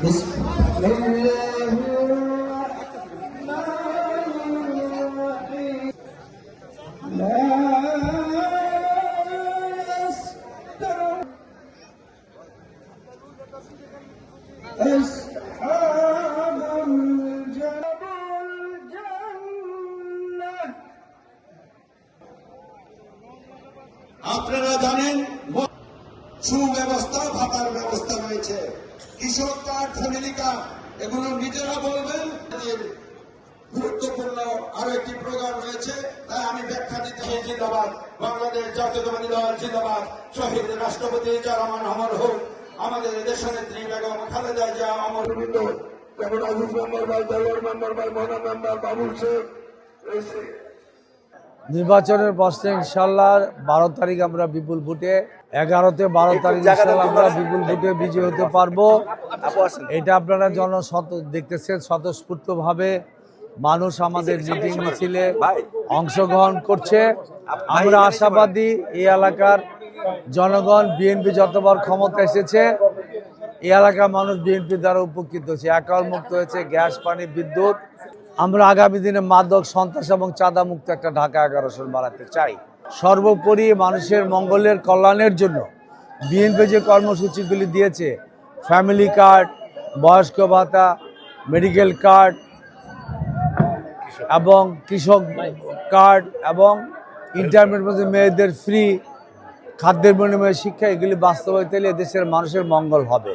بسم الله الرحمن الرحيم لا يستوي أصحاب الجنة আপনারা জানেন সুব্যবস্থা ভাতার ব্যবস্থা রয়েছে, কৃষক কার্ড, ফ্যামিলি কার্ড, এগুলো নিজেরা বলবেন। গুরুত্বপূর্ণ আরো একটি প্রোগ্রাম রয়েছে, তাই আমি ব্যাখ্যা দিতে চাই। জিন্দাবাদ বাংলাদেশ জাতীয়তাবাদী দল, জিন্দাবাদ শহীদ রাষ্ট্রপতি জারামান অমর হোক, আমাদের দেশনেত্রী বেগম খালেদা জিয়া অমর। যেমন আজিজ মেম্বার ভাই, দলের মেম্বার ভাই, মহানা মেম্বার বাবুল শেখ। নির্বাচনের বসতে ইনশাল্লাহ 12 তারিখ আমরা বিপুল ভোটে, 11তে 12 তারিখ ইনশাল্লাহ আমরা বিপুল ভোটে বিজয়ী হতে পারবো। এটা আপনারা দেখতেছেন, স্বতঃস্ফূর্তভাবে মানুষ আমাদের মিটিং মিছিলে অংশগ্রহণ করছে। আমরা আশাবাদী এই এলাকার জনগণ, বিএনপি যতবার ক্ষমতা এসেছে এই এলাকার মানুষ বিএনপি দ্বারা উপকৃত হয়েছে, একাল মুক্ত হয়েছে, গ্যাস, পানি, বিদ্যুৎ। আমরা আগামী দিনে মাদক, সন্ত্রাস এবং চাঁদা মুক্ত একটা ঢাকা 11 বানাতে চাই। সর্বোপরি মানুষের মঙ্গলের কল্যাণের জন্য বিএনপি যে কর্মসূচিগুলি দিয়েছে, ফ্যামিলি কার্ড, বয়স্ক ভাতা, মেডিকেল কার্ড এবং কৃষক কার্ড এবং ইন্টারমিডিয়েট মেয়েদের ফ্রি খাদ্যের বিনিময়ে শিক্ষা, এগুলি বাস্তবায়িত হলে দেশের মানুষের মঙ্গল হবে।